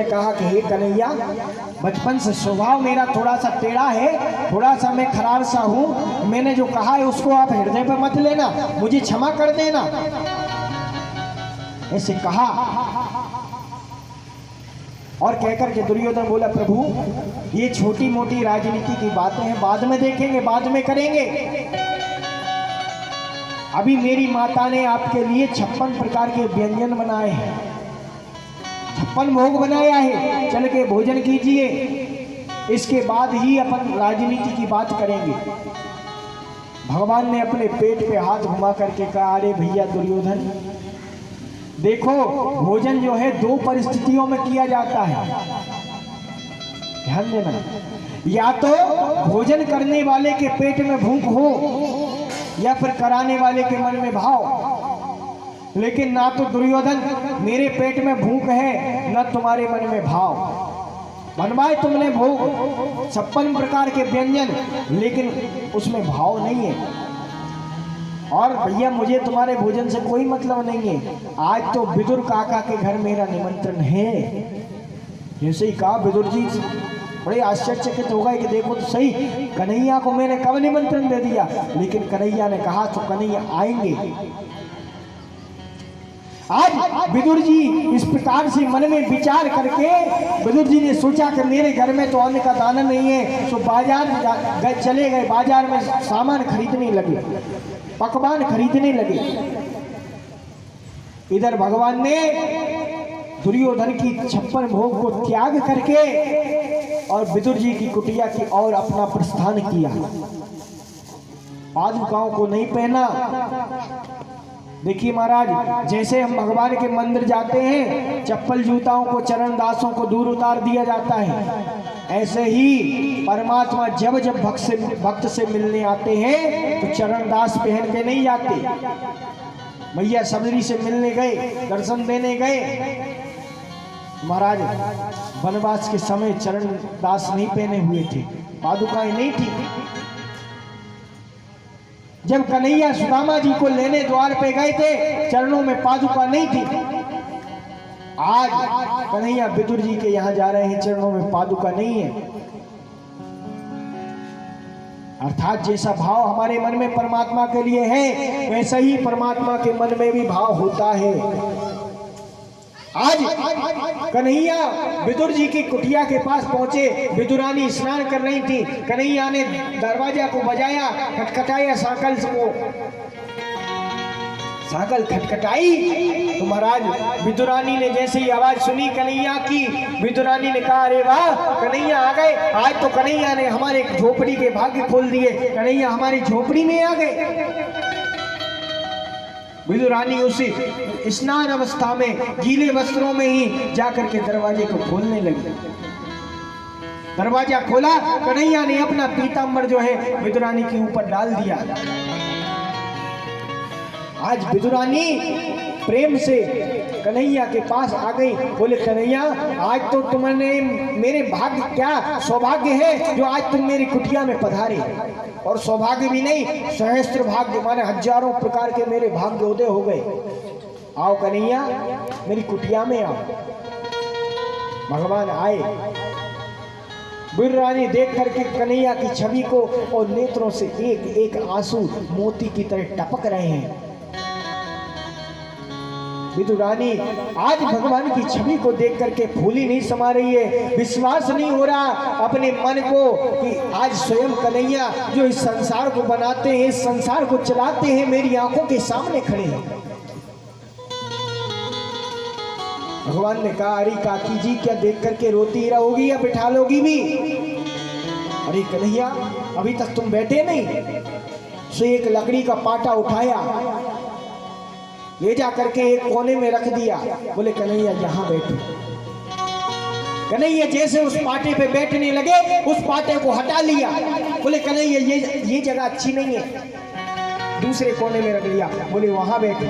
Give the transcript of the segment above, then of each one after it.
ने कहा कि हे कन्हैया, बचपन से स्वभाव मेरा थोड़ा सा टेढ़ा है, थोड़ा सा मैं खरार सा हूँ, मैंने जो कहा है उसको आप हृदय पे मत लेना, मुझे क्षमा कर देना, ऐसे कहा। और कहकर के दुर्योधन बोला, प्रभु ये छोटी मोटी राजनीति की बातें हैं, बाद में देखेंगे, बाद में करेंगे। अभी मेरी माता ने आपके लिए 56 प्रकार के व्यंजन बनाए हैं, 56 भोग बनाया है, चल के भोजन कीजिए, इसके बाद ही अपन राजनीति की बात करेंगे। भगवान ने अपने पेट पे हाथ घुमा करके कहा, अरे भैया दुर्योधन, देखो भोजन जो है 2 परिस्थितियों में किया जाता है, ध्यान देना। या तो भोजन करने वाले के पेट में भूख हो, या फिर कराने वाले के मन में भाव। लेकिन ना तो दुर्योधन मेरे पेट में भूख है, ना तुम्हारे मन में भाव। बनवाए तुमने भोग 56 प्रकार के व्यंजन, लेकिन उसमें भाव नहीं है। और भैया मुझे तुम्हारे भोजन से कोई मतलब नहीं है, आज तो विदुर काका के घर मेरा निमंत्रण है। जैसे ही कहा विदुर जी बड़े आश्चर्यचकित हो गए कि देखो तो सही, कन्हैया को मैंने कब निमंत्रण दे दिया, लेकिन कन्हैया ने कहा तो कन्हैया आएंगे। आज विदुर जी इस प्रकार से मन में विचार करके विदुर जी ने सोचा कि मेरे घर में तो अन्न का दाना नहीं है, तो बाजार चले गए, बाजार में सामान खरीदने लगे, पकवान खरीदने लगे। इधर भगवान ने दुर्योधन की 56 भोग को त्याग करके और विदुर जी की कुटिया की ओर अपना प्रस्थान किया। पादुकाओं को नहीं पहना। देखिए महाराज, जैसे हम भगवान के मंदिर जाते हैं, चप्पल जूताओं को, चरण दासों को दूर उतार दिया जाता है, ऐसे ही परमात्मा जब जब भक्त से मिलने आते हैं तो चरण दास पहन के नहीं जाते। भैया सबरी से मिलने गए, दर्शन देने गए, महाराज वनवास के समय चरण दास नहीं पहने हुए थे, पादुकाएं नहीं थी। जब कन्हैया सुदामा जी को लेने द्वार पे गए थे, चरणों में पादुका नहीं थी। आज कन्हैया विदुर जी के यहाँ जा रहे हैं, चरणों में पादुका नहीं है। अर्थात जैसा भाव हमारे मन में परमात्मा के लिए है, वैसा ही परमात्मा के मन में भी भाव होता है। आज कन्हैया विदुर जी की कुटिया के पास पहुंचे, विदुरानी स्नान कर रही थी। कन्हैया ने दरवाजा को बजाया, खटखटाया, साकल खटखटाई तो महाराज विदुरानी ने जैसे ही आवाज सुनी कन्हैया की, विदुरानी ने कहा, अरे वाह कन्हैया आ गए, आज तो कन्हैया ने हमारे झोपड़ी के भाग्य खोल दिए, कन्हैया हमारी झोपड़ी में आ गए। विदुरानी उसी स्नान अवस्था में गीले वस्त्रों में ही जाकर के दरवाजे को खोलने लगी। दरवाजा खोला, कन्हैया ने अपना पीतांबर जो है विदुरानी के ऊपर डाल दिया। आज विदुरानी प्रेम से कन्हैया के पास आ गई, बोले कन्हैया आज तो तुमने मेरे भाग्य, क्या सौभाग्य है जो आज तुम मेरी कुटिया में पधारे। और सौभाग्य भी नहीं, सहस्त्र भाग्य, माने हजारों प्रकार के मेरे भाग्य उदय हो गए। आओ कन्हैया मेरी कुटिया में आओ। भगवान आए। विदुरानी देख करके कन्हैया की छवि को और नेत्रों से एक एक आंसू मोती की तरह टपक रहे हैं। विदुरानी आज भगवान की छवि को देख करके फूली नहीं समा रही है। विश्वास नहीं हो रहा अपने मन को कि आज स्वयं कन्हैया जो इस संसार को बनाते हैं, इस संसार को चलाते हैं, मेरी आंखों के सामने खड़े हैं। भगवान ने कहा, अरे काकी जी क्या देख करके रोती रहोगी या बिठा लोगी भी? अरे कन्हैया अभी तक तुम बैठे नहीं। सो एक लकड़ी का पाटा उठाया, ले जा करके एक कोने में रख दिया। बोले कन्हैया यहाँ बैठो। कन्हैया जैसे उस पाटे पे बैठने लगे, उस पाटे को हटा लिया। बोले कन्हैया ये जगह अच्छी नहीं है, दूसरे कोने में रख लिया। बोले वहां बैठो।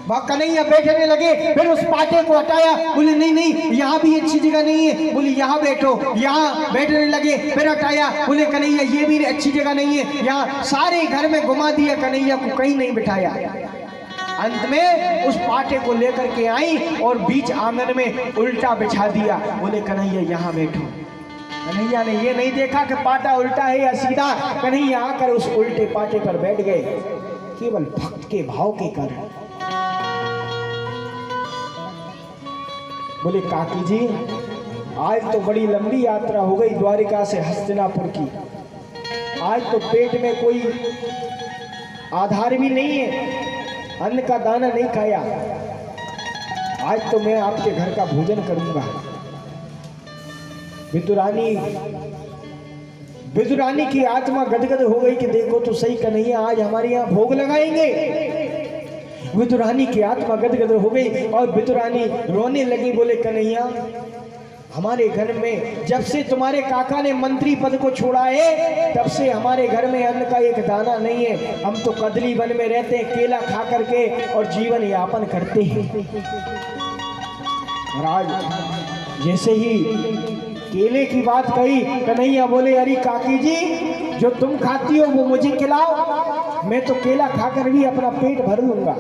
वहां कन्हैया बैठने लगे, फिर उस पाटे को हटाया। बोले नहीं नहीं यहाँ भी अच्छी जगह नहीं है। बोले यहाँ बैठो। यहाँ बैठने लगे, फिर हटाया। बोले कन्हैया ये भी अच्छी जगह नहीं है। यहाँ सारे घर में घुमा दिया, कन्हैया को कहीं नहीं बिठाया। अंत में उस पाटे को लेकर के आई और बीच आंगन में उल्टा बिछा दिया। बोले कन्हैया यहाँ बैठो। कन्हैया ने ये नहीं देखा कि पाटा उल्टा है या सीधा। कन्हैया आकर उस उल्टे पाटे पर बैठ गए, केवल भक्त के भाव के कारण। बोले काकी जी, आज तो बड़ी लंबी यात्रा हो गई द्वारिका से हस्तिनापुर की। आज तो पेट में कोई आधार भी नहीं है, अन्न का दाना नहीं खाया। आज तो मैं आपके घर का भोजन करूंगा। विदुरानी की आत्मा गदगद हो गई कि देखो तो सही कन्हैया आज हमारे यहाँ भोग लगाएंगे। विदुरानी की आत्मा गदगद हो गई और विदुरानी रोने लगी। बोले कन्हैया, हमारे घर में जब से तुम्हारे काका ने मंत्री पद को छोड़ा है तब से हमारे घर में अन्न का एक दाना नहीं है। हम तो कदली वन में रहते हैं, केला खा करके और जीवन यापन करते हैं। महाराज जैसे ही केले की बात कही, कन्हैया बोले अरे काकी जी, जो तुम खाती हो वो मुझे खिलाओ, मैं तो केला खाकर भी अपना पेट भर लूंगा।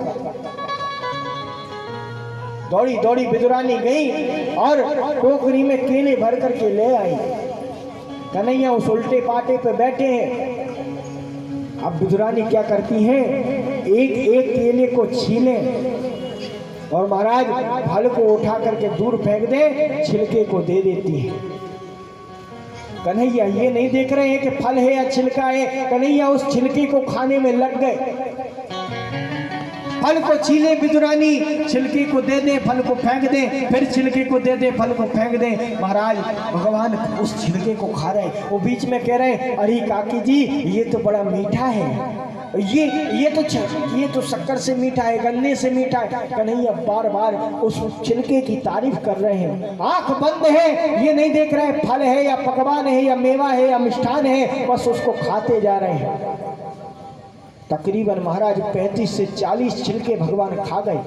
दौड़ी दौड़ी विदुरानी गई और टोकरी में केले भर करके ले आई। कन्हैया उस उल्टे पाटे पे बैठे हैं। अब विदुरानी क्या करती हैं, एक एक केले को छीले और महाराज फल को उठा करके दूर फेंक दे, छिलके को दे देती है। कन्हैया ये नहीं देख रहे हैं कि फल है या छिलका है। कन्हैया उस छिलके को खाने में लग गए। फल को छीले विदुरानी, छिलके को दे दे, फल को फेंक दे, फिर छिलके को दे दे, फल को फेंक दे। महाराज भगवान उस छिलके को खा रहे, वो बीच में कह रहे अरे काकी जी, ये तो बड़ा मीठा है, ये तो शक्कर से मीठा है, गन्ने से मीठा है। कन्हैया बार बार उस छिलके की तारीफ कर रहे हैं। आंख बंद है, ये नहीं देख रहे फल है या पकवान है या मेवा है या मिष्ठान है, बस उसको खाते जा रहे हैं। तकरीबन महाराज 35 से 40 छिलके भगवान खा गए।